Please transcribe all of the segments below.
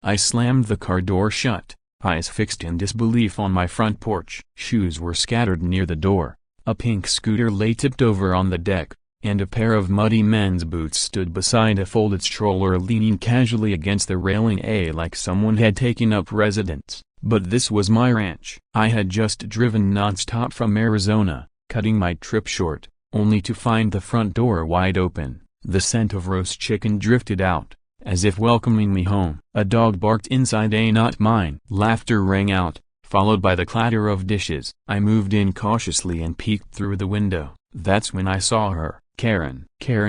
I slammed the car door shut, eyes fixed in disbelief on my front porch. Shoes were scattered near the door, a pink scooter lay tipped over on the deck, and a pair of muddy men's boots stood beside a folded stroller leaning casually against the railing like someone had taken up residence. But this was my ranch. I had just driven non-stop from Arizona, cutting my trip short, only to find the front door wide open. The scent of roast chicken drifted out, as if welcoming me home. A dog barked inside, not mine. Laughter rang out, followed by the clatter of dishes. I moved in cautiously and peeked through the window. That's when I saw her, Karen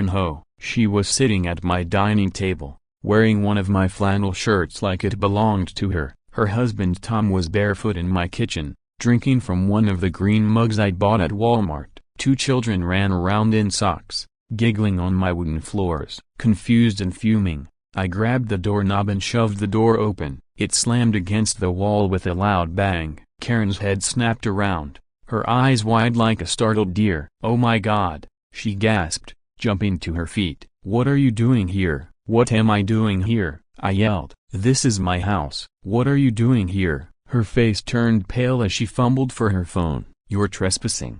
Ho. She was sitting at my dining table, wearing one of my flannel shirts like it belonged to her. Her husband Tom was barefoot in my kitchen, drinking from one of the green mugs I bought at Walmart. 2 children ran around in socks, giggling on my wooden floors. Confused and fuming, I grabbed the doorknob and shoved the door open. It slammed against the wall with a loud bang. Karen's head snapped around, her eyes wide like a startled deer. "Oh my God," she gasped, jumping to her feet. "What are you doing here?" "What am I doing here?" I yelled. "This is my house." "What are you doing here?" Her face turned pale as she fumbled for her phone. "You're trespassing,"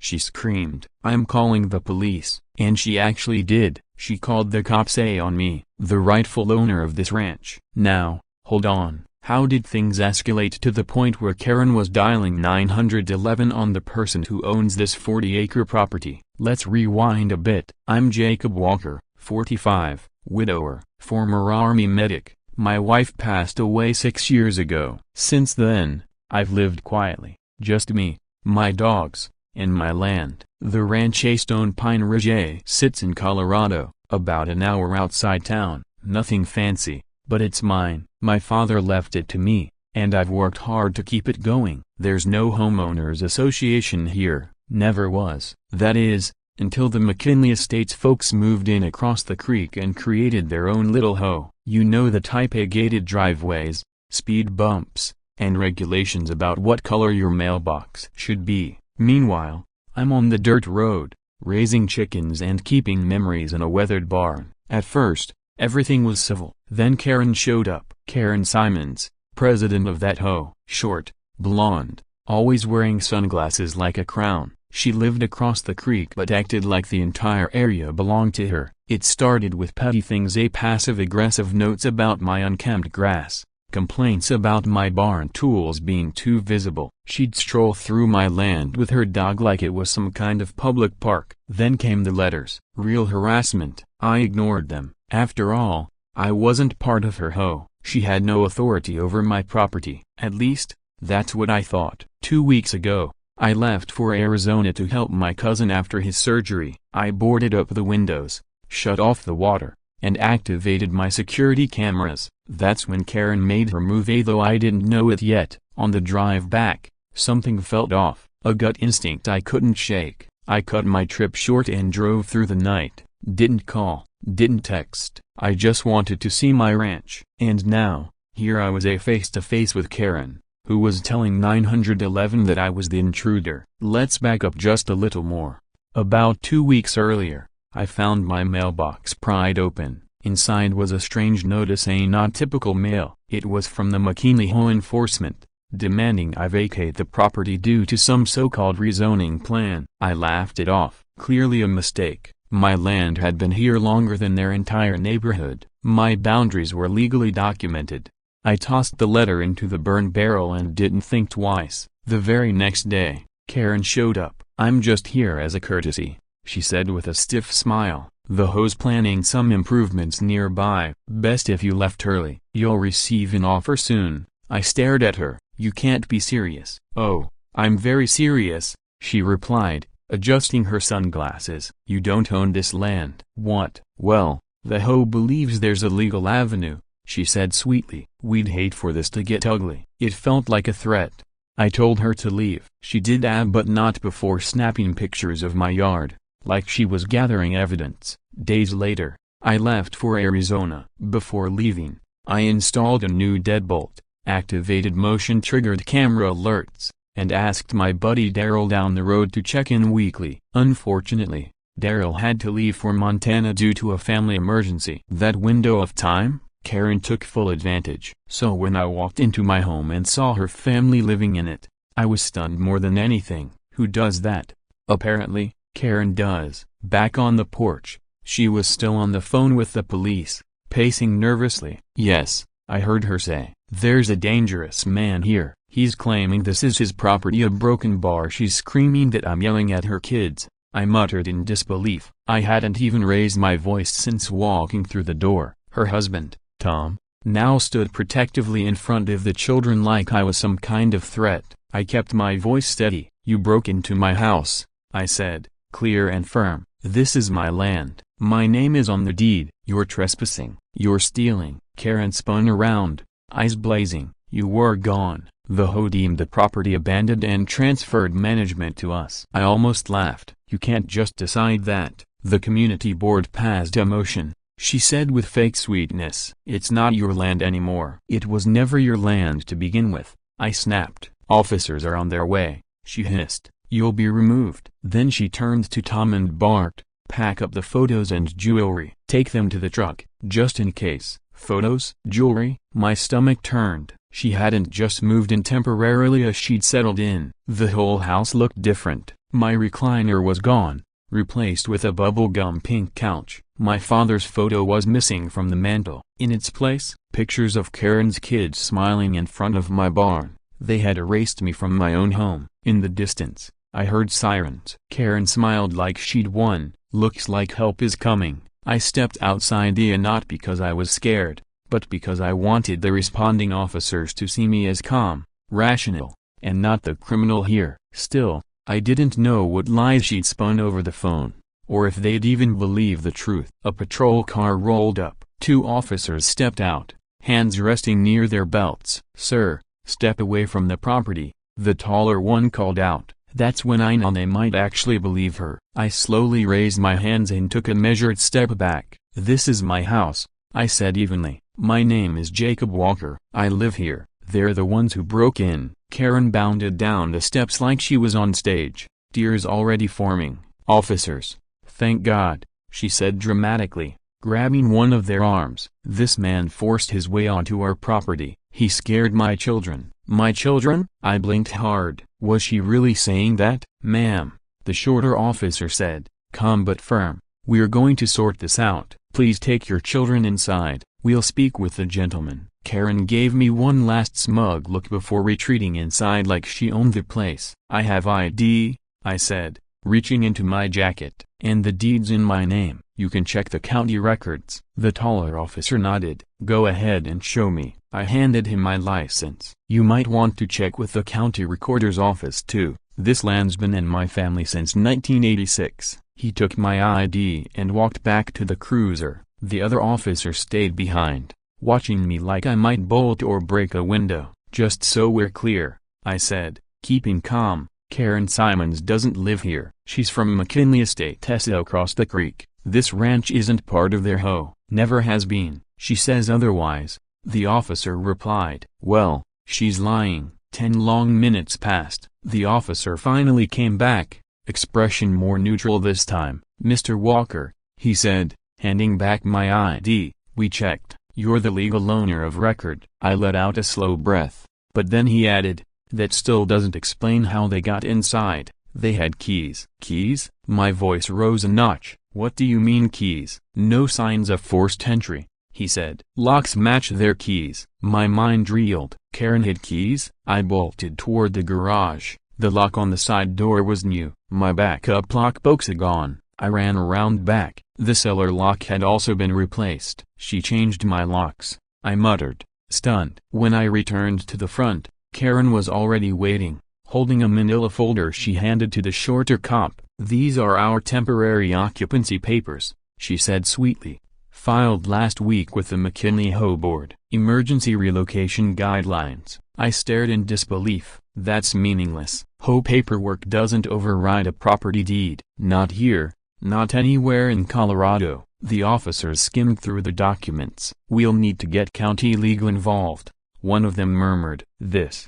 she screamed. "I'm calling the police." And she actually did. She called the cops on me, the rightful owner of this ranch. Now, hold on. How did things escalate to the point where Karen was dialing 911 on the person who owns this 40-acre property? Let's rewind a bit. I'm Jacob Walker, 45, widower, former Army medic. My wife passed away 6 years ago. Since then, I've lived quietly, just me, my dogs, and my land. The ranch Stone Pine Ridge sits in Colorado, about an hour outside town. Nothing fancy, but it's mine. My father left it to me, and I've worked hard to keep it going. There's no homeowners association here, never was. That is, until the McKinley Estates folks moved in across the creek and created their own little HOA. You know the type: A gated driveways, speed bumps, and regulations about what color your mailbox should be. Meanwhile, I'm on the dirt road, raising chickens and keeping memories in a weathered barn. At first, everything was civil. Then Karen showed up. Karen Simons, president of that HOA. Short, blonde, always wearing sunglasses like a crown. She lived across the creek but acted like the entire area belonged to her. It started with petty things: passive-aggressive notes about my unkempt grass, complaints about my barn tools being too visible. She'd stroll through my land with her dog like it was some kind of public park. Then came the letters. Real harassment. I ignored them. After all, I wasn't part of her HOA. She had no authority over my property. At least, that's what I thought. 2 weeks ago, I left for Arizona to help my cousin after his surgery. I boarded up the windows, shut off the water, and activated my security cameras. That's when Karen made her move, though I didn't know it yet. On the drive back, something felt off, a gut instinct I couldn't shake. I cut my trip short and drove through the night. Didn't call, didn't text. I just wanted to see my ranch. And now, here I was face to face with Karen, who was telling 911 that I was the intruder. Let's back up just a little more. About 2 weeks earlier, I found my mailbox pried open. Inside was a strange notice, not typical mail. It was from the McKinley HOA enforcement, demanding I vacate the property due to some so-called rezoning plan. I laughed it off. Clearly a mistake. My land had been here longer than their entire neighborhood. My boundaries were legally documented. I tossed the letter into the burn barrel and didn't think twice. The very next day, Karen showed up. "I'm just here as a courtesy," she said with a stiff smile. "The HOA's planning some improvements nearby. Best if you left early. You'll receive an offer soon." I stared at her. "You can't be serious." "Oh, I'm very serious," she replied, adjusting her sunglasses. "You don't own this land." "What?" "Well, the HOA believes there's a legal avenue," she said sweetly. "We'd hate for this to get ugly." It felt like a threat. I told her to leave. She did, but not before snapping pictures of my yard, like she was gathering evidence. Days later, I left for Arizona. Before leaving, I installed a new deadbolt, activated motion-triggered camera alerts, and asked my buddy Daryl down the road to check in weekly. Unfortunately, Daryl had to leave for Montana due to a family emergency. That window of time, Karen took full advantage. So when I walked into my home and saw her family living in it, I was stunned more than anything. Who does that? Apparently, Karen does. Back on the porch, she was still on the phone with the police, pacing nervously. Yes, I heard her say, "There's a dangerous man here. He's claiming this is his property." A broken bar. She's screaming that I'm yelling at her kids. I muttered in disbelief. I hadn't even raised my voice since walking through the door. Her husband, Tom, now stood protectively in front of the children like I was some kind of threat. I kept my voice steady. "You broke into my house," I said, clear and firm. "This is my land. My name is on the deed. You're trespassing. You're stealing." Karen spun around, eyes blazing. "You were gone. The HOA deemed the property abandoned and transferred management to us." I almost laughed. "You can't just decide that. The community board passed a motion," she said with fake sweetness. "It's not your land anymore." "It was never your land to begin with," I snapped. "Officers are on their way," she hissed. "You'll be removed." Then she turned to Tom and barked, "Pack up the photos and jewelry. Take them to the truck, just in case." Photos? Jewelry? My stomach turned. She hadn't just moved in temporarily as she'd settled in. The whole house looked different. My recliner was gone, replaced with a bubblegum pink couch. My father's photo was missing from the mantel. In its place, pictures of Karen's kids smiling in front of my barn. They had erased me from my own home. In the distance, I heard sirens. Karen smiled like she'd won. "Looks like help is coming." I stepped outside not because I was scared, but because I wanted the responding officers to see me as calm, rational, and not the criminal here. Still, I didn't know what lies she'd spun over the phone, or if they'd even believe the truth. A patrol car rolled up. 2 officers stepped out, hands resting near their belts. "Sir, step away from the property," the taller one called out. That's when I knew they might actually believe her. I slowly raised my hands and took a measured step back. "This is my house," I said evenly. "My name is Jacob Walker. I live here." "They're the ones who broke in." Karen bounded down the steps like she was on stage, tears already forming. "Officers, thank God," she said dramatically, grabbing one of their arms. "This man forced his way onto our property. He scared my children." "My children?" I blinked hard. Was she really saying that? "Ma'am," the shorter officer said, calm but firm, "we're going to sort this out. Please take your children inside. We'll speak with the gentleman." Karen gave me one last smug look before retreating inside like she owned the place. "I have ID," I said, reaching into my jacket. "And the deed's in my name. You can check the county records." The taller officer nodded. "Go ahead and show me." I handed him my license. "You might want to check with the county recorder's office too. This land's been in my family since 1986. He took my ID and walked back to the cruiser. The other officer stayed behind, watching me like I might bolt or break a window. "Just so we're clear," I said, keeping calm, "Karen Simons doesn't live here. She's from McKinley Estate Tessa across the creek. This ranch isn't part of their HOA. Never has been. She says otherwise." The officer replied. "Well, she's lying." 10 long minutes passed. The officer finally came back, expression more neutral this time. "Mr. Walker," he said, handing back my ID, "we checked. You're the legal owner of record." I let out a slow breath, but then he added, "That still doesn't explain how they got inside. They had keys." "Keys?" My voice rose a notch. "What do you mean keys?" "No signs of forced entry," he said. "Locks match their keys." My mind reeled. Karen had keys? I bolted toward the garage. The lock on the side door was new. My backup lockbox gone. I ran around back. The cellar lock had also been replaced. "She changed my locks," I muttered, stunned. When I returned to the front, Karen was already waiting, holding a manila folder she handed to the shorter cop. "These are our temporary occupancy papers," she said sweetly. "Filed last week with the McKinley HOA board. Emergency relocation guidelines." I stared in disbelief. "That's meaningless. HOA paperwork doesn't override a property deed." "Not here, not anywhere in Colorado." The officers skimmed through the documents. "We'll need to get county legal involved," one of them murmured. "This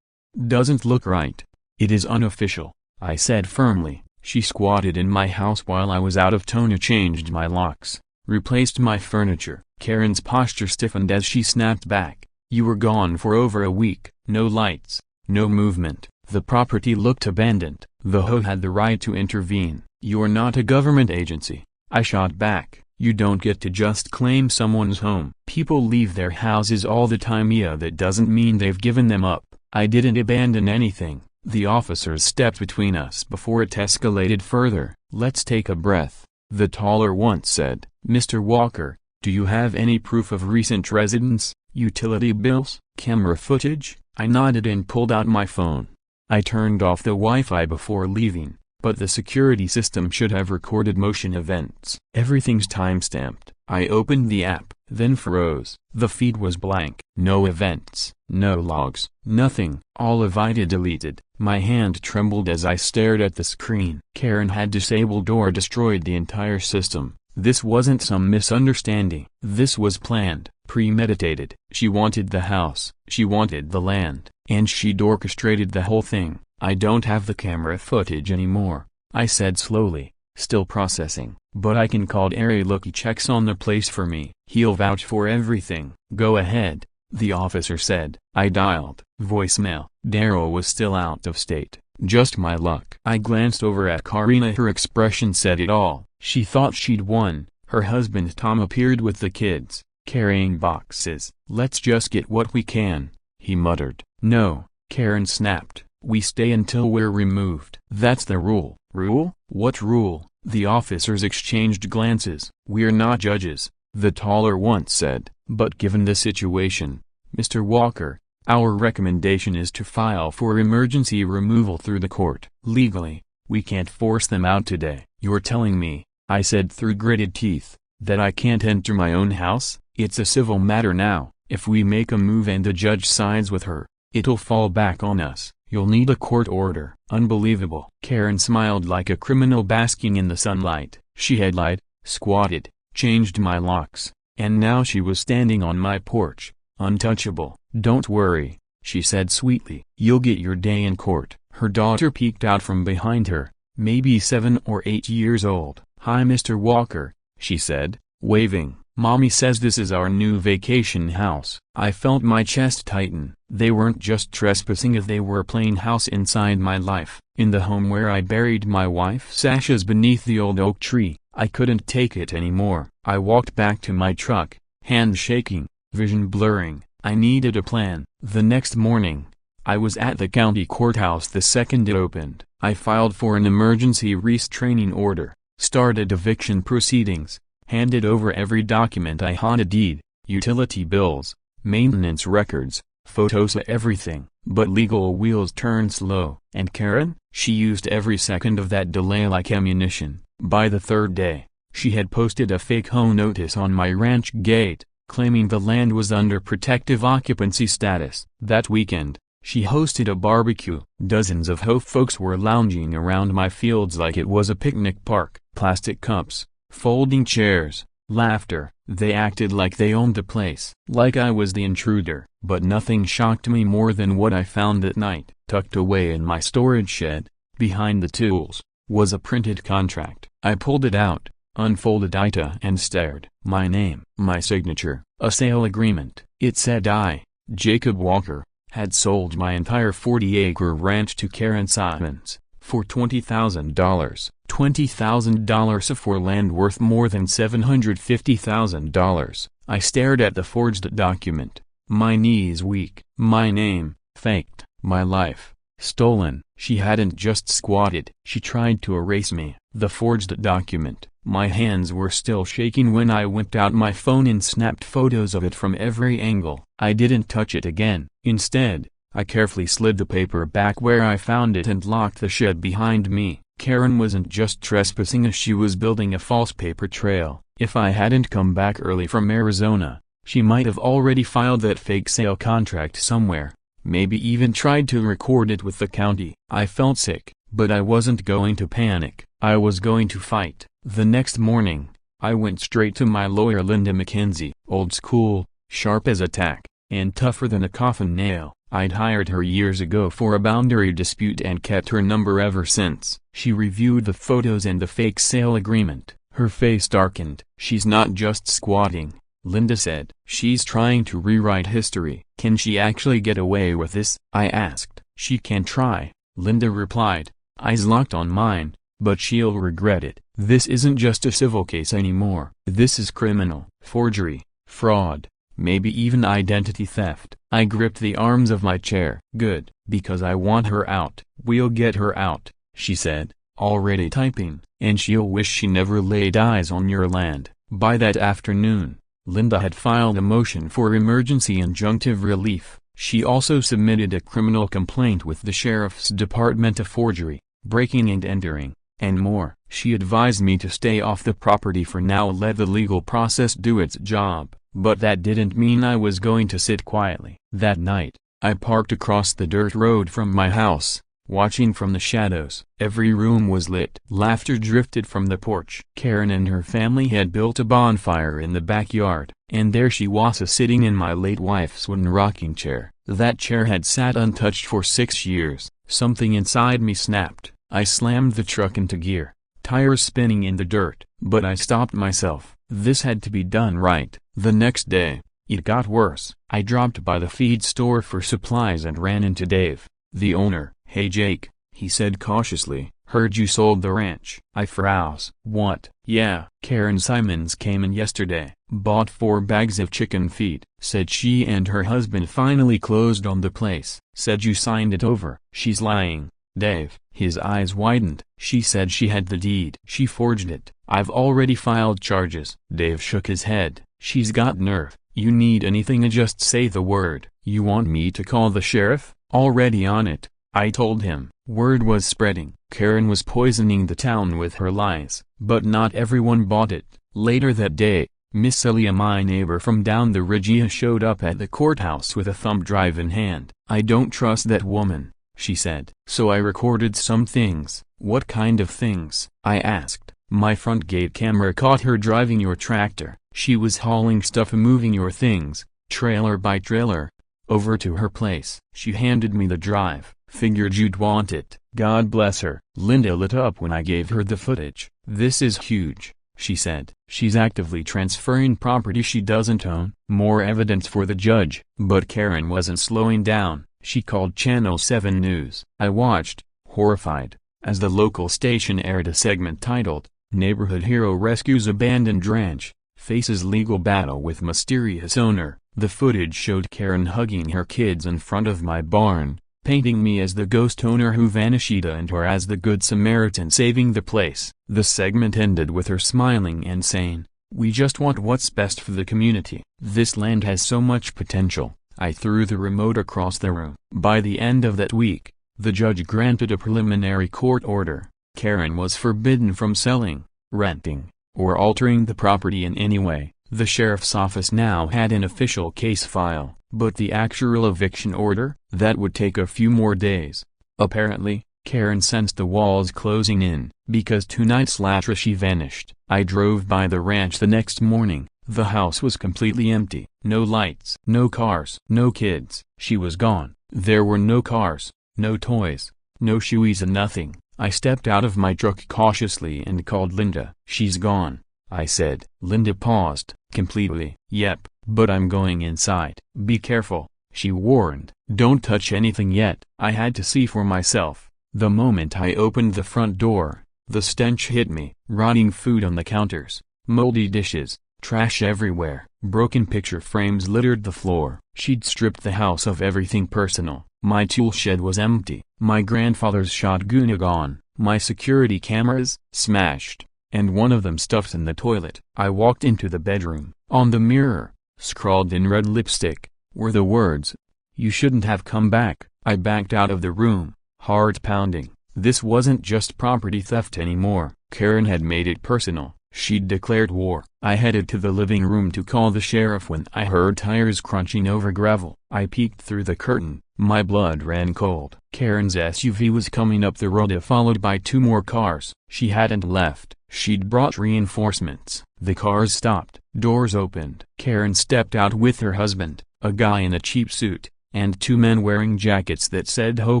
doesn't look right. It is unofficial," I said firmly. She squatted in my house while I was out of tone and changed my locks, replaced my furniture. Karen's posture stiffened as she snapped back. You were gone for over a week. No lights, no movement. The property looked abandoned. The HOA had the right to intervene. You're not a government agency. I shot back. You don't get to just claim someone's home. People leave their houses all the time. Yeah, that doesn't mean they've given them up. I didn't abandon anything. The officers stepped between us before it escalated further. Let's take a breath, the taller one said. Mr. Walker, do you have any proof of recent residence, utility bills, camera footage? I nodded and pulled out my phone. I turned off the Wi-Fi before leaving, but the security system should have recorded motion events. Everything's timestamped. I opened the app, then froze. The feed was blank. No events, no logs, nothing. All of it deleted. My hand trembled as I stared at the screen. Karen had disabled or destroyed the entire system. This wasn't some misunderstanding. This was planned, premeditated. She wanted the house, she wanted the land, and she'd orchestrated the whole thing. I don't have the camera footage anymore, I said slowly, still processing. But I can call Derry. Look, he checks on the place for me. He'll vouch for everything. Go ahead, the officer said. I dialed voicemail. Daryl was still out of state. Just my luck. I glanced over at Karina. Her expression said it all. She thought she'd won. Her husband Tom appeared with the kids, carrying boxes. Let's just get what we can, he muttered. No, Karen snapped. We stay until we're removed. That's the rule. Rule? What rule? The officers exchanged glances. We're not judges, the taller one said. But given the situation, Mr. Walker, our recommendation is to file for emergency removal through the court. Legally, we can't force them out today. You're telling me, I said through gritted teeth, that I can't enter my own house? It's a civil matter now. If we make a move and the judge sides with her, it'll fall back on us. You'll need a court order. Unbelievable. Karen smiled like a criminal basking in the sunlight. She had lied, squatted, changed my locks, and now she was standing on my porch, untouchable. Don't worry, she said sweetly. You'll get your day in court. Her daughter peeked out from behind her, maybe 7 or 8 years old. Hi Mr. Walker, she said, waving. Mommy says this is our new vacation house. I felt my chest tighten. They weren't just trespassing, if they were playing house inside my life. In the home where I buried my wife. Sashes beneath the old oak tree. I couldn't take it anymore. I walked back to my truck, hands shaking, vision blurring. I needed a plan. The next morning, I was at the county courthouse the second it opened. I filed for an emergency restraining order, started eviction proceedings, handed over every document I had, a deed, utility bills, maintenance records, photos, everything. But legal wheels turned slow. And Karen? She used every second of that delay like ammunition. By the third day, she had posted a fake HOA notice on my ranch gate, claiming the land was under protective occupancy status. That weekend, she hosted a barbecue. Dozens of HOA folks were lounging around my fields like it was a picnic park. Plastic cups, folding chairs, laughter. They acted like they owned the place, like I was the intruder. But nothing shocked me more than what I found that night. Tucked away in my storage shed, behind the tools, was a printed contract. I pulled it out, unfolded it and stared. My name, my signature, a sale agreement. It said I, Jacob Walker, had sold my entire 40-acre ranch to Karen Simons for $20,000. $20,000 for land worth more than $750,000. I stared at the forged document, my knees weak. My name, faked, my life, stolen. She hadn't just squatted. She tried to erase me. The forged document. My hands were still shaking when I whipped out my phone and snapped photos of it from every angle. I didn't touch it again. Instead, I carefully slid the paper back where I found it and locked the shed behind me. Karen wasn't just trespassing, she was building a false paper trail. If I hadn't come back early from Arizona, she might have already filed that fake sale contract somewhere, maybe even tried to record it with the county. I felt sick, but I wasn't going to panic. I was going to fight. The next morning, I went straight to my lawyer Linda McKenzie. Old school, sharp as a tack, and tougher than a coffin nail. I'd hired her years ago for a boundary dispute and kept her number ever since. She reviewed the photos and the fake sale agreement. Her face darkened. "She's not just squatting," Linda said. "She's trying to rewrite history." "Can she actually get away with this?" I asked. "She can try," Linda replied, eyes locked on mine, "but she'll regret it. This isn't just a civil case anymore. This is criminal. Forgery, fraud, maybe even identity theft." I gripped the arms of my chair. "Good, because I want her out." "We'll get her out," she said, already typing, "and she'll wish she never laid eyes on your land." By that afternoon, Linda had filed a motion for emergency injunctive relief. She also submitted a criminal complaint with the sheriff's department of forgery, breaking and entering, and more. She advised me to stay off the property for now, let the legal process do its job, but that didn't mean I was going to sit quietly. That night, I parked across the dirt road from my house, watching from the shadows. Every room was lit. Laughter drifted from the porch. Karen and her family had built a bonfire in the backyard, and there she was sitting in my late wife's wooden rocking chair. That chair had sat untouched for 6 years. Something inside me snapped. I slammed the truck into gear, tires spinning in the dirt, but I stopped myself. This had to be done right. The next day, it got worse. I dropped by the feed store for supplies and ran into Dave, the owner. "Hey Jake," he said cautiously, "heard you sold the ranch." I froze. "What?" "Yeah, Karen Simons came in yesterday, bought 4 bags of chicken feed. Said she and her husband finally closed on the place. Said you signed it over." "She's lying, Dave." His eyes widened. "She said she had the deed. She forged it. I've already filed charges." Dave shook his head. "She's got nerve. You need anything, just say the word." "You want me to call the sheriff?" "Already on it," I told him. Word was spreading. Karen was poisoning the town with her lies. But not everyone bought it. Later that day, Miss Celia, my neighbor from down the Regia, showed up at the courthouse with a thumb drive in hand. "I don't trust that woman," she said. "So I recorded some things." "What kind of things?" I asked. "My front gate camera caught her driving your tractor. She was hauling stuff and moving your things, trailer by trailer, over to her place. She handed me the drive. Figured you'd want it." God bless her. Linda lit up when I gave her the footage. "This is huge," she said. "She's actively transferring property she doesn't own." More evidence for the judge. But Karen wasn't slowing down. She called Channel 7 News. I watched, horrified, as the local station aired a segment titled, "Neighborhood Hero Rescues Abandoned Ranch, Faces Legal Battle with Mysterious Owner." The footage showed Karen hugging her kids in front of my barn, painting me as the ghost owner who vanished and her as the good Samaritan saving the place. The segment ended with her smiling and saying, "We just want what's best for the community. This land has so much potential." I threw the remote across the room. By the end of that week, the judge granted a preliminary court order. Karen was forbidden from selling, renting, or altering the property in any way. The sheriff's office now had an official case file, but the actual eviction order, that would take a few more days. Apparently, Karen sensed the walls closing in, because 2 nights later she vanished. I drove by the ranch the next morning. The house was completely empty. No lights, no cars, no kids. She was gone. There were no cars, no toys, no shoes, and nothing. I stepped out of my truck cautiously and called Linda. "She's gone," I said. Linda paused. "Completely?" "Yep, but I'm going inside." "Be careful," she warned. "Don't touch anything yet." I had to see for myself. The moment I opened the front door, the stench hit me. Rotting food on the counters, moldy dishes, trash everywhere, broken picture frames littered the floor. She'd stripped the house of everything personal. My tool shed was empty. My grandfather's shotgun gone. My security cameras smashed, and one of them stuffed in the toilet. I walked into the bedroom. On the mirror, scrawled in red lipstick, were the words, "You shouldn't have come back." I backed out of the room, heart pounding. This wasn't just property theft anymore. Karen had made it personal. She'd declared war. I headed to the living room to call the sheriff when I heard tires crunching over gravel. I peeked through the curtain. My blood ran cold. Karen's SUV was coming up the road, followed by 2 more cars. She hadn't left. She'd brought reinforcements. The cars stopped. Doors opened. Karen stepped out with her husband, a guy in a cheap suit, and 2 men wearing jackets that said HOA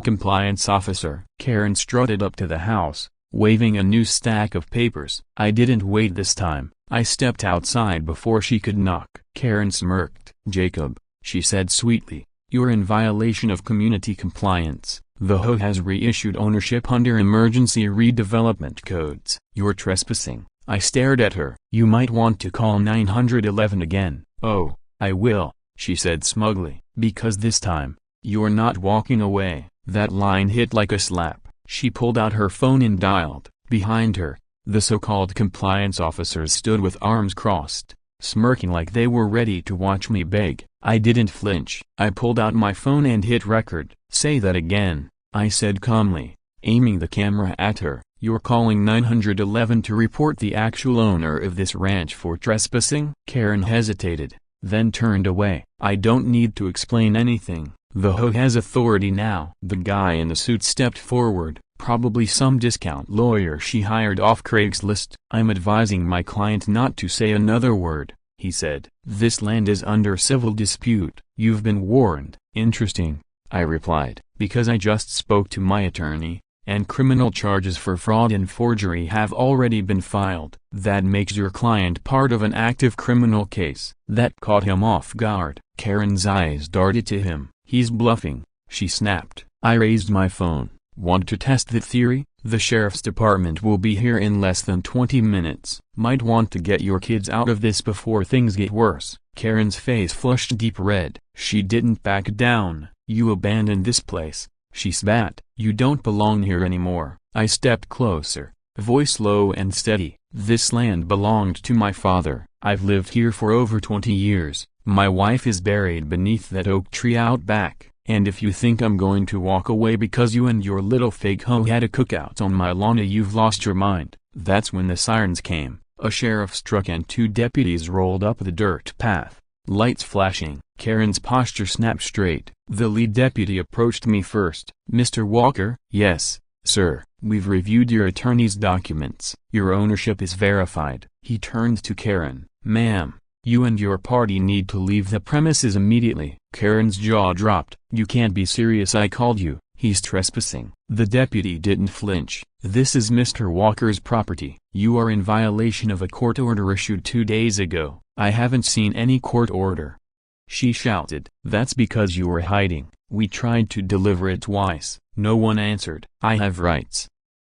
compliance officer. Karen strutted up to the house, waving a new stack of papers. I didn't wait this time. I stepped outside before she could knock. Karen smirked. "Jacob," she said sweetly, "you're in violation of community compliance. The HOA has reissued ownership under emergency redevelopment codes. You're trespassing." I stared at her. "You might want to call 911 again." "Oh, I will," she said smugly, "because this time, you're not walking away." That line hit like a slap. She pulled out her phone and dialed. Behind her, the so-called compliance officers stood with arms crossed, smirking like they were ready to watch me beg. I didn't flinch. I pulled out my phone and hit record. "Say that again," I said calmly, aiming the camera at her. "You're calling 911 to report the actual owner of this ranch for trespassing?" Karen hesitated, then turned away. "I don't need to explain anything. The HOA has authority now." The guy in the suit stepped forward, probably some discount lawyer she hired off Craigslist. "I'm advising my client not to say another word," he said. "This land is under civil dispute." "You've been warned." "Interesting," I replied, "because I just spoke to my attorney, and criminal charges for fraud and forgery have already been filed." "That makes your client part of an active criminal case." That caught him off guard. Karen's eyes darted to him. "He's bluffing," she snapped. I raised my phone. "Want to test the theory? The sheriff's department will be here in less than 20 minutes. Might want to get your kids out of this before things get worse." Karen's face flushed deep red. She didn't back down. "You abandoned this place," she spat. "You don't belong here anymore." I stepped closer, voice low and steady. "This land belonged to my father. I've lived here for over 20 years. My wife is buried beneath that oak tree out back. And if you think I'm going to walk away because you and your little fake hoe had a cookout on my lawn, you've lost your mind." That's when the sirens came. A sheriff's truck and 2 deputies rolled up the dirt path, lights flashing. Karen's posture snapped straight. The lead deputy approached me first. "Mr. Walker?" "Yes, sir. We've reviewed your attorney's documents. Your ownership is verified." He turned to Karen. "Ma'am, you and your party need to leave the premises immediately." Karen's jaw dropped. "You can't be serious. I called you. He's trespassing." The deputy didn't flinch. "This is Mr. Walker's property. You are in violation of a court order issued 2 days ago." "I haven't seen any court order," she shouted. "That's because you were hiding. We tried to deliver it twice. No one answered." "I have rights,"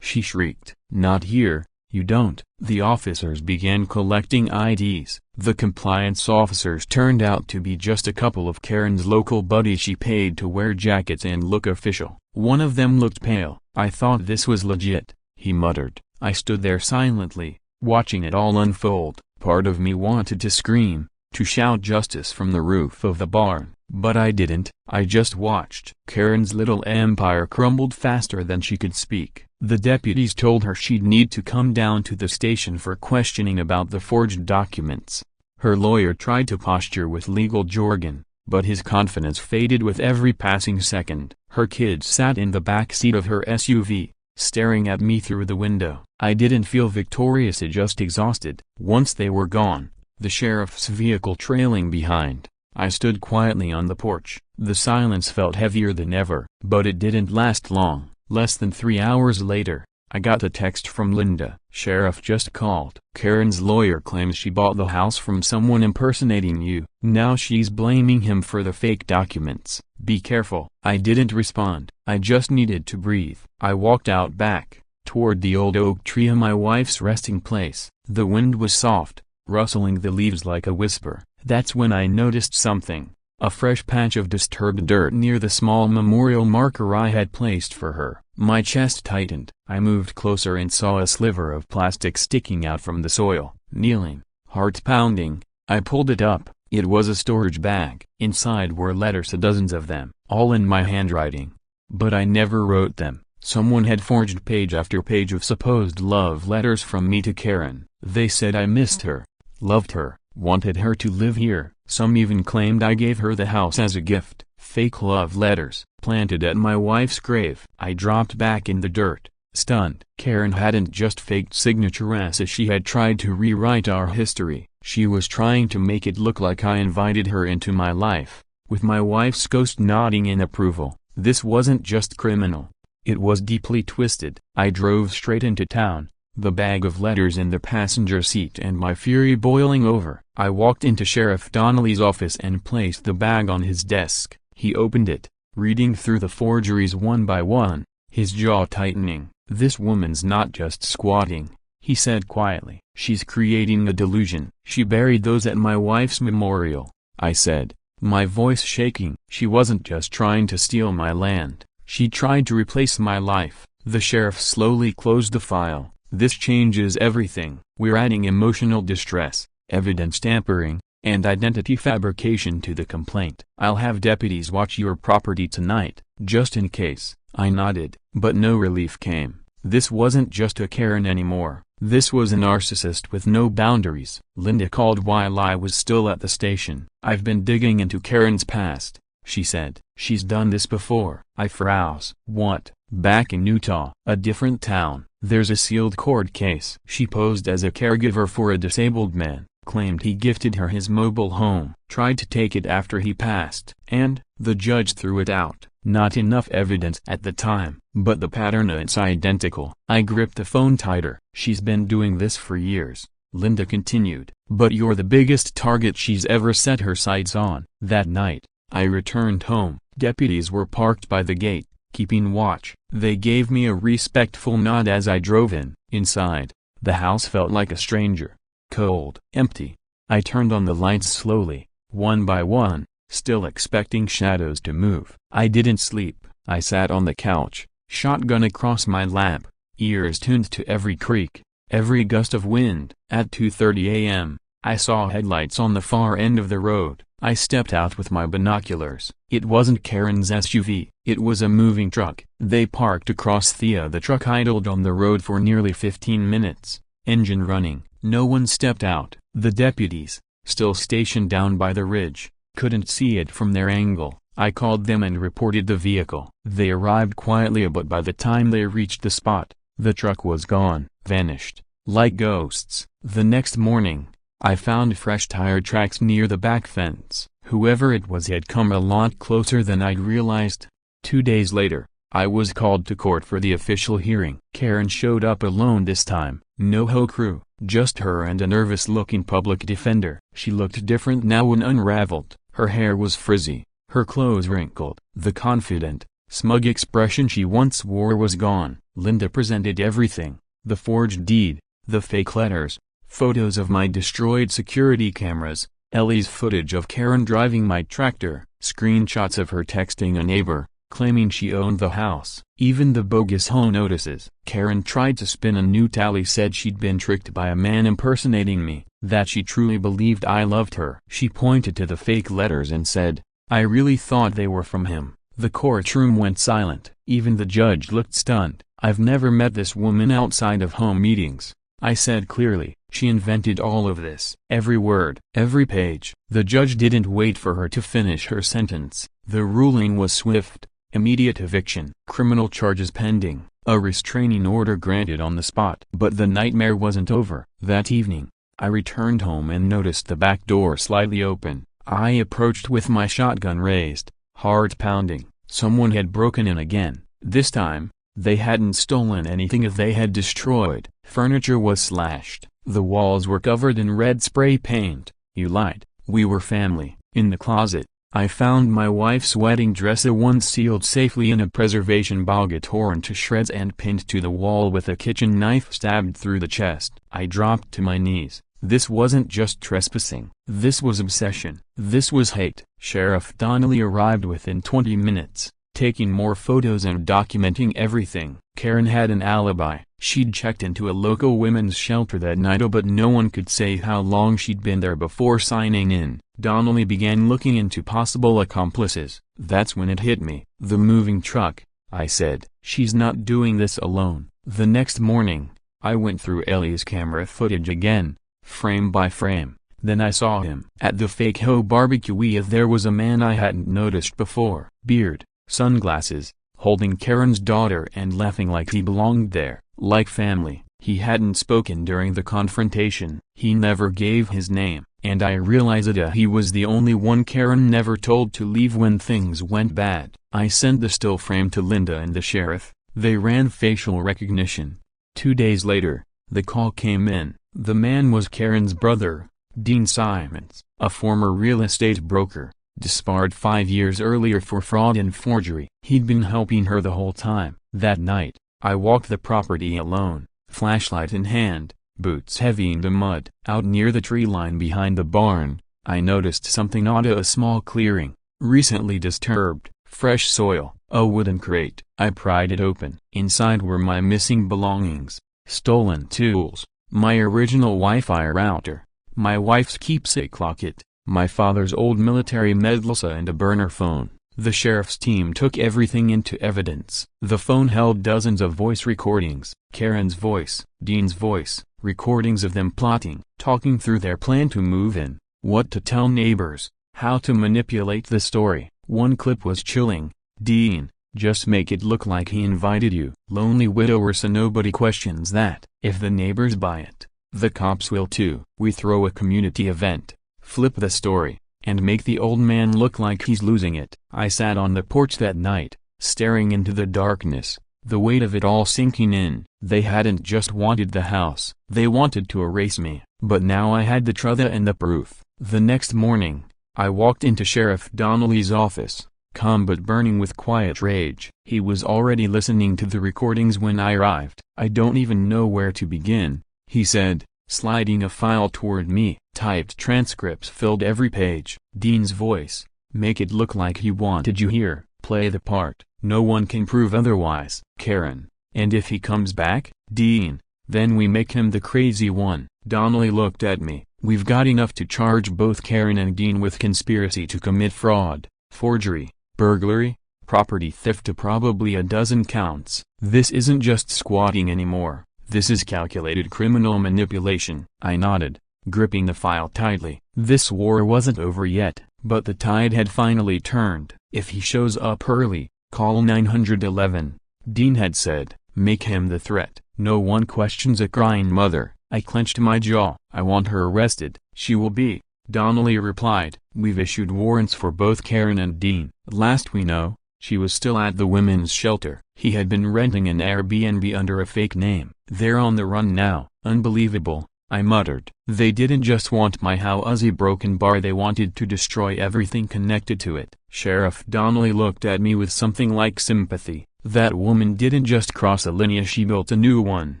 she shrieked. "Not here. You don't." The officers began collecting IDs. The compliance officers turned out to be just a couple of Karen's local buddies she paid to wear jackets and look official. One of them looked pale. "I thought this was legit," he muttered. I stood there silently, watching it all unfold. Part of me wanted to scream, to shout justice from the roof of the barn, but I didn't. I just watched. Karen's little empire crumbled faster than she could speak. The deputies told her she'd need to come down to the station for questioning about the forged documents. Her lawyer tried to posture with legal jargon, but his confidence faded with every passing second. Her kids sat in the back seat of her SUV, staring at me through the window. I didn't feel victorious, just exhausted. Once they were gone, the sheriff's vehicle trailing behind, I stood quietly on the porch. The silence felt heavier than ever. But it didn't last long. Less than 3 hours later, I got a text from Linda. "Sheriff just called. Karen's lawyer claims she bought the house from someone impersonating you. Now she's blaming him for the fake documents. Be careful." I didn't respond. I just needed to breathe. I walked out back, toward the old oak tree, my wife's resting place. The wind was soft, rustling the leaves like a whisper. That's when I noticed something. A fresh patch of disturbed dirt near the small memorial marker I had placed for her. My chest tightened. I moved closer and saw a sliver of plastic sticking out from the soil. Kneeling, heart pounding, I pulled it up. It was a storage bag. Inside were letters, dozens of them, all in my handwriting. But I never wrote them. Someone had forged page after page of supposed love letters from me to Karen. They said I missed her, loved her, wanted her to live here. Some even claimed I gave her the house as a gift. Fake love letters, planted at my wife's grave. I dropped back in the dirt, stunned. Karen hadn't just faked signatures, as she had tried to rewrite our history. She was trying to make it look like I invited her into my life, with my wife's ghost nodding in approval. This wasn't just criminal. It was deeply twisted. I drove straight into town, the bag of letters in the passenger seat and my fury boiling over. I walked into Sheriff Donnelly's office and placed the bag on his desk. He opened it, reading through the forgeries one by one, his jaw tightening. "This woman's not just squatting," he said quietly. "She's creating a delusion." "She buried those at my wife's memorial," I said, my voice shaking. "She wasn't just trying to steal my land. She tried to replace my life." The sheriff slowly closed the file. "This changes everything. We're adding emotional distress, evidence tampering, and identity fabrication to the complaint. I'll have deputies watch your property tonight, just in case." I nodded, but no relief came. This wasn't just a Karen anymore. This was a narcissist with no boundaries. Linda called while I was still at the station. "I've been digging into Karen's past," she said. "She's done this before." I froze. "What?" "Back in Utah, a different town, there's a sealed court case. She posed as a caregiver for a disabled man, claimed he gifted her his mobile home, tried to take it after he passed, and the judge threw it out. Not enough evidence at the time, but the pattern is identical." I gripped the phone tighter. "She's been doing this for years," Linda continued, "but you're the biggest target she's ever set her sights on." That night, I returned home. Deputies were parked by the gate, keeping watch. They gave me a respectful nod as I drove in. Inside, the house felt like a stranger. Cold, empty. I turned on the lights slowly, one by one, still expecting shadows to move. I didn't sleep. I sat on the couch, shotgun across my lap, ears tuned to every creak, every gust of wind. At 2:30 a.m., I saw headlights on the far end of the road. I stepped out with my binoculars. It wasn't Karen's SUV, it was a moving truck. They parked across the truck idled on the road for nearly 15 minutes, engine running. No one stepped out. The deputies, still stationed down by the ridge, couldn't see it from their angle. I called them and reported the vehicle. They arrived quietly, but by the time they reached the spot, the truck was gone, vanished, like ghosts. The next morning, I found fresh tire tracks near the back fence. Whoever it was had come a lot closer than I'd realized. 2 days later, I was called to court for the official hearing. Karen showed up alone this time. No whole crew, just her and a nervous-looking public defender. She looked different now and unraveled. Her hair was frizzy, her clothes wrinkled. The confident, smug expression she once wore was gone. Linda presented everything: the forged deed, the fake letters, photos of my destroyed security cameras, Ellie's footage of Karen driving my tractor, screenshots of her texting a neighbor, claiming she owned the house, even the bogus home notices. Karen tried to spin a new tally, said she'd been tricked by a man impersonating me, that she truly believed I loved her. She pointed to the fake letters and said, "I really thought they were from him." The courtroom went silent. Even the judge looked stunned. "I've never met this woman outside of home meetings," I said clearly. "She invented all of this. Every word, every page." The judge didn't wait for her to finish her sentence. The ruling was swift. Immediate eviction, criminal charges pending, a restraining order granted on the spot. But the nightmare wasn't over. That evening, I returned home and noticed the back door slightly open. I approached with my shotgun raised, heart pounding. Someone had broken in again. This time, they hadn't stolen anything they had destroyed. Furniture was slashed. The walls were covered in red spray paint. "You lied. We were family." In the closet, I found my wife's wedding dress, a one sealed safely in a preservation bag, torn to shreds and pinned to the wall with a kitchen knife stabbed through the chest. I dropped to my knees. This wasn't just trespassing. This was obsession. This was hate. Sheriff Donnelly arrived within 20 minutes, taking more photos and documenting everything. Karen had an alibi. She'd checked into a local women's shelter that night, but no one could say how long she'd been there before signing in. Donnelly began looking into possible accomplices. That's when it hit me. "The moving truck," I said. "She's not doing this alone." The next morning, I went through Ellie's camera footage again, frame by frame. Then I saw him. At the fake HOA barbecue, there was a man I hadn't noticed before. Beard, sunglasses, holding Karen's daughter and laughing like he belonged there, like family. He hadn't spoken during the confrontation. He never gave his name, and I realized he was the only one Karen never told to leave when things went bad. I sent the still frame to Linda and the sheriff, They ran facial recognition. 2 days later, the call came in. The man was Karen's brother, Dean Simons, a former real estate broker, disbarred 5 years earlier for fraud and forgery. He'd been helping her the whole time. That night, I walked the property alone, flashlight in hand, boots heavy in the mud. Out near the tree line behind the barn, I noticed something odd. A small clearing, recently disturbed, fresh soil, a wooden crate. I pried it open. Inside were my missing belongings, stolen tools, my original Wi-Fi router, my wife's keepsake locket, my father's old military medalsa and a burner phone. The sheriff's team took everything into evidence. The phone held dozens of voice recordings, Karen's voice, Dean's voice, recordings of them plotting, talking through their plan to move in, what to tell neighbors, how to manipulate the story. One clip was chilling. Dean, just make it look like he invited you. Lonely widower, so nobody questions that. If the neighbors buy it, the cops will too. We throw a community event, flip the story, and make the old man look like he's losing it. I sat on the porch that night, staring into the darkness, the weight of it all sinking in. They hadn't just wanted the house, they wanted to erase me. But now I had the truth and the proof. The next morning, I walked into Sheriff Donnelly's office, calm but burning with quiet rage. He was already listening to the recordings when I arrived. I don't even know where to begin, he said, sliding a file toward me. Typed transcripts filled every page. Dean's voice, make it look like he wanted you here, play the part, no one can prove otherwise. Karen, and if he comes back? Dean, then we make him the crazy one. Donnelly looked at me. We've got enough to charge both Karen and Dean with conspiracy to commit fraud, forgery, burglary, property theft, to probably a dozen counts. This isn't just squatting anymore, this is calculated criminal manipulation. I nodded, gripping the file tightly. This war wasn't over yet, but the tide had finally turned. If he shows up early, call 911, Dean had said. Make him the threat. No one questions a crying mother. I clenched my jaw. I want her arrested. She will be, Donnelly replied. We've issued warrants for both Karen and Dean. Last we know, she was still at the women's shelter. He had been renting an Airbnb under a fake name. They're on the run now. Unbelievable, I muttered. They didn't just want my housey broken bar, they wanted to destroy everything connected to it. Sheriff Donnelly looked at me with something like sympathy. That woman didn't just cross a line, she built a new one.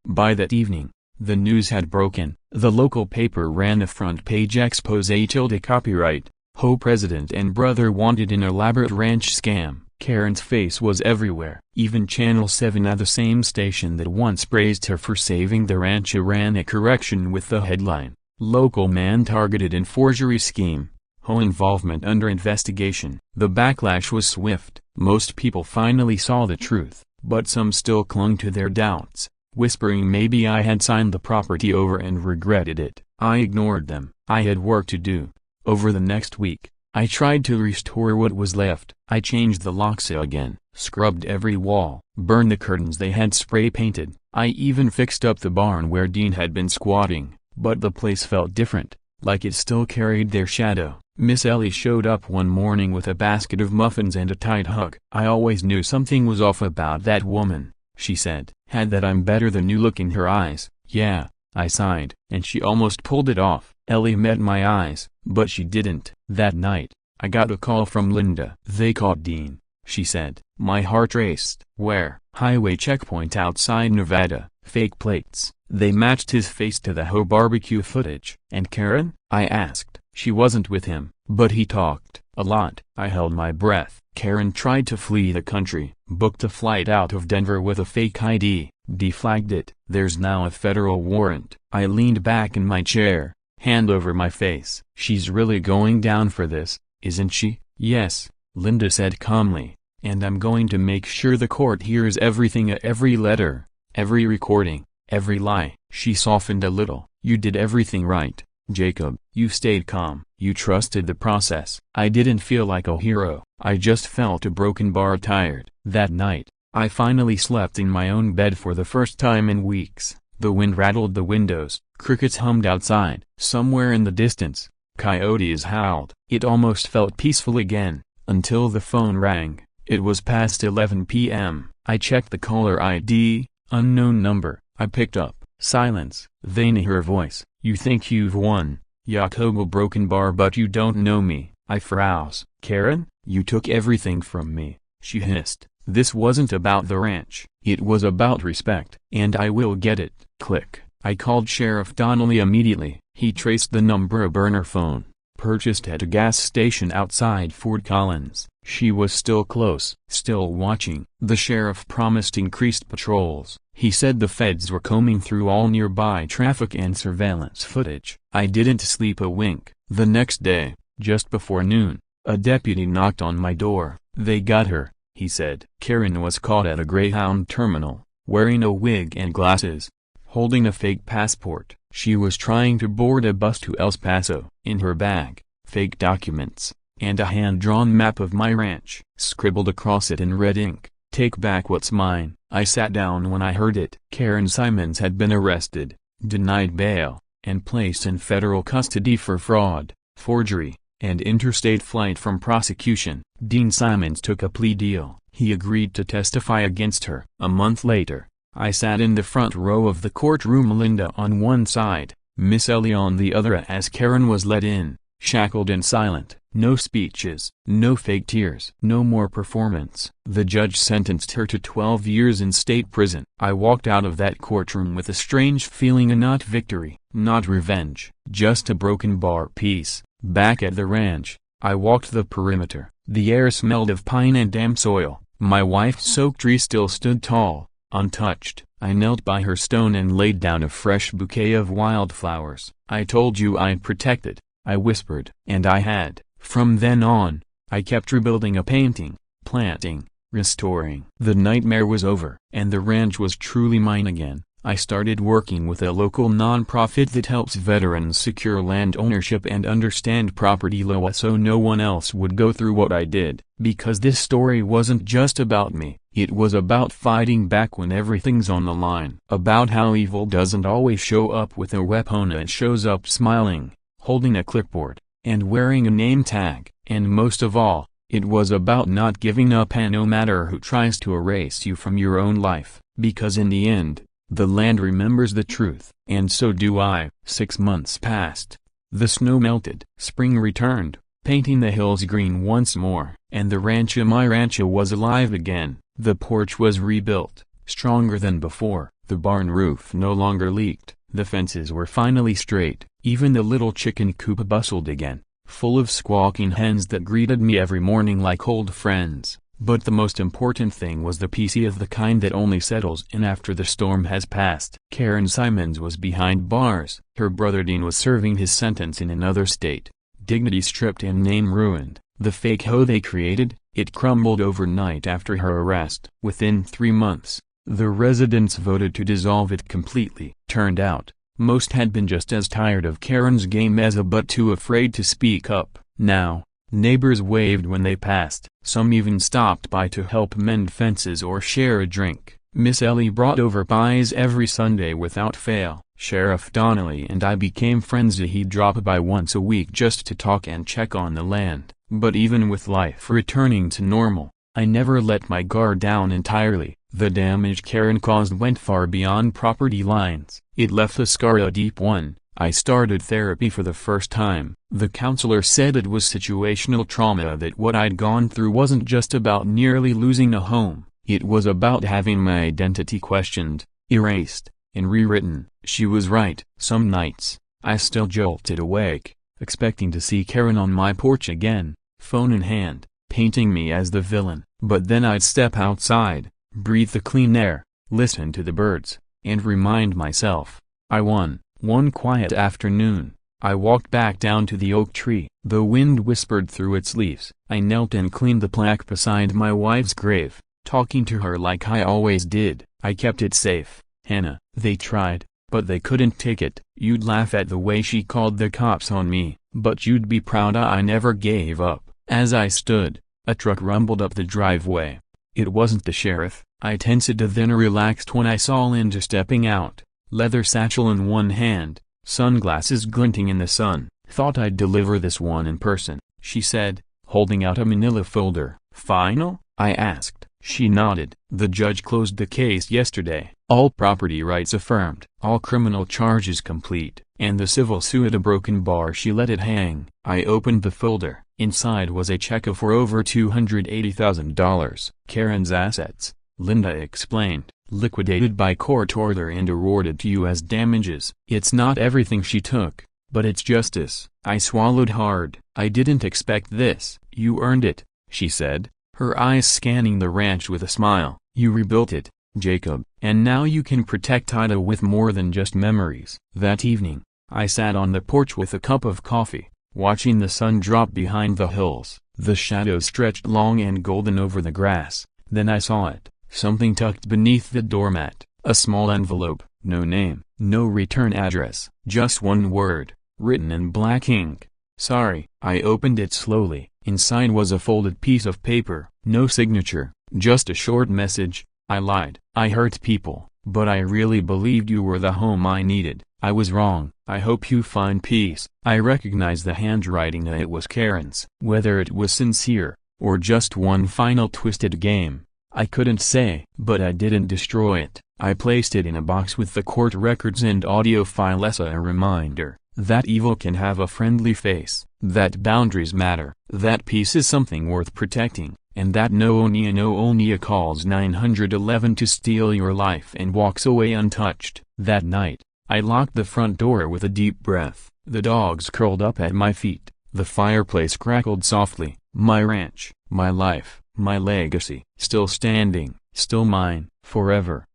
By that evening, the news had broken. The local paper ran a front-page expose tilde copyright, HOA president and brother wanted in elaborate ranch scam. Karen's face was everywhere. Even Channel 7 at the same station that once praised her for saving the ranch ran a correction with the headline, "Local man targeted in forgery scheme, HOA involvement under investigation." The backlash was swift. Most people finally saw the truth, but some still clung to their doubts, whispering maybe I had signed the property over and regretted it. I ignored them. I had work to do. Over the next week, I tried to restore what was left. I changed the locks again, scrubbed every wall, burned the curtains they had spray painted. I even fixed up the barn where Dean had been squatting, but the place felt different, like it still carried their shadow. Miss Ellie showed up one morning with a basket of muffins and a tight hug. I always knew something was off about that woman, she said. Had that I'm better than you look in her eyes. Yeah, I sighed. And she almost pulled it off. Ellie met my eyes, but she didn't. That night, I got a call from Linda. They caught Dean, she said. My heart raced. Where? Highway checkpoint outside Nevada. Fake plates. They matched his face to the HOA barbecue footage. And Karen? I asked. She wasn't with him, but he talked a lot. I held my breath. Karen tried to flee the country, booked a flight out of Denver with a fake ID, deflagged it. There's now a federal warrant. I leaned back in my chair, hand over my face. She's really going down for this, isn't she? Yes, Linda said calmly, and I'm going to make sure the court hears everything, every letter, every recording, every lie. She softened a little. You did everything right, Jacob. You stayed calm. You trusted the process. I didn't feel like a hero. I just felt a broken bar, tired. That night, I finally slept in my own bed for the first time in weeks. The wind rattled the windows. Crickets hummed outside. Somewhere in the distance, coyotes howled. It almost felt peaceful again, until the phone rang. It was past 11 p.m. I checked the caller ID, unknown number. I picked up. Silence. Then her voice. "You think you've won, Jacobo Broken Bar, but you don't know me." I froze. "Karen, you took everything from me," she hissed. "This wasn't about the ranch. It was about respect. And I will get it." Click. I called Sheriff Donnelly immediately. He traced the number, a burner phone, purchased at a gas station outside Fort Collins. She was still close, still watching. The sheriff promised increased patrols. He said the feds were combing through all nearby traffic and surveillance footage. I didn't sleep a wink. The next day, just before noon, a deputy knocked on my door. "They got her," he said. Karen was caught at a Greyhound terminal, wearing a wig and glasses, holding a fake passport. She was trying to board a bus to El Paso. In her bag, fake documents, and a hand-drawn map of my ranch, scribbled across it in red ink. "Take back what's mine." I sat down when I heard it. Karen Simons had been arrested, denied bail, and placed in federal custody for fraud, forgery, and interstate flight from prosecution. Dean Simons took a plea deal. He agreed to testify against her. A month later, I sat in the front row of the courtroom, Linda on one side, Miss Ellie on the other, as Karen was let in, shackled and silent. No speeches, no fake tears, no more performance. The judge sentenced her to 12 years in state prison. I walked out of that courtroom with a strange feeling, not victory, not revenge, just a broken bar piece. Back at the ranch, I walked the perimeter. The air smelled of pine and damp soil. My wife's soaked tree still stood tall, untouched. I knelt by her stone and laid down a fresh bouquet of wildflowers. "I told you I'd protect it," I whispered. And I had. From then on, I kept rebuilding a painting, planting, restoring. The nightmare was over, and the ranch was truly mine again. I started working with a local nonprofit that helps veterans secure land ownership and understand property law so no one else would go through what I did. Because this story wasn't just about me, it was about fighting back when everything's on the line. About how evil doesn't always show up with a weapon, it shows up smiling, holding a clipboard, and wearing a name tag. And most of all, it was about not giving up, and no matter who tries to erase you from your own life, because in the end, the land remembers the truth. And so do I. 6 months passed. The snow melted. Spring returned, painting the hills green once more. And the rancho, my rancho, was alive again. The porch was rebuilt, stronger than before. The barn roof no longer leaked. The fences were finally straight. Even the little chicken coop bustled again, full of squawking hens that greeted me every morning like old friends. But the most important thing was the peace of the kind that only settles in after the storm has passed. Karen Simons was behind bars. Her brother Dean was serving his sentence in another state. Dignity stripped and name ruined. The fake HOA they created, it crumbled overnight after her arrest. Within 3 months, the residents voted to dissolve it completely. Turned out, most had been just as tired of Karen's game as but too afraid to speak up. Now, neighbors waved when they passed. Some even stopped by to help mend fences or share a drink. Miss Ellie brought over pies every Sunday without fail. Sheriff Donnelly and I became friends. He'd drop by once a week just to talk and check on the land. But even with life returning to normal, I never let my guard down entirely. The damage Karen caused went far beyond property lines. It left a scar, a deep one. I started therapy for the first time. The counselor said it was situational trauma, that what I'd gone through wasn't just about nearly losing a home. It was about having my identity questioned, erased, and rewritten. She was right. Some nights, I still jolted awake, expecting to see Karen on my porch again, phone in hand, painting me as the villain. But then I'd step outside, breathe the clean air, listen to the birds, and remind myself, I won. One quiet afternoon, I walked back down to the oak tree. The wind whispered through its leaves. I knelt and cleaned the plaque beside my wife's grave, talking to her like I always did. I kept it safe, Hannah. They tried, but they couldn't take it. You'd laugh at the way she called the cops on me, but you'd be proud I never gave up. As I stood, a truck rumbled up the driveway. It wasn't the sheriff. I tensed, then relaxed when I saw Linda stepping out, leather satchel in one hand, sunglasses glinting in the sun. Thought I'd deliver this one in person, she said, holding out a manila folder. Final? I asked. She nodded. The judge closed the case yesterday. All property rights affirmed. All criminal charges complete. And the civil suit a broken bar. She let it hang. I opened the folder. Inside was a check for over $280,000. Karen's assets, Linda explained, liquidated by court order and awarded to you as damages. It's not everything she took, but it's justice. I swallowed hard. I didn't expect this. You earned it, she said, her eyes scanning the ranch with a smile. You rebuilt it, Jacob, and now you can protect Ida with more than just memories. That evening, I sat on the porch with a cup of coffee, watching the sun drop behind the hills. The shadows stretched long and golden over the grass. Then I saw it, something tucked beneath the doormat, a small envelope, no name, no return address, just one word, written in black ink. Sorry. I opened it slowly. Inside was a folded piece of paper, no signature, just a short message. I lied. I hurt people, but I really believed you were the home I needed. I was wrong. I hope you find peace. I recognized the handwriting. It was Karen's. Whether it was sincere, or just one final twisted game, I couldn't say. But I didn't destroy it. I placed it in a box with the court records and audio file as a reminder that evil can have a friendly face, that boundaries matter, that peace is something worth protecting, and that no Onia calls 911 to steal your life and walks away untouched. That night, I locked the front door with a deep breath. The dogs curled up at my feet. The fireplace crackled softly. My ranch, my life, my legacy, still standing, still mine, forever.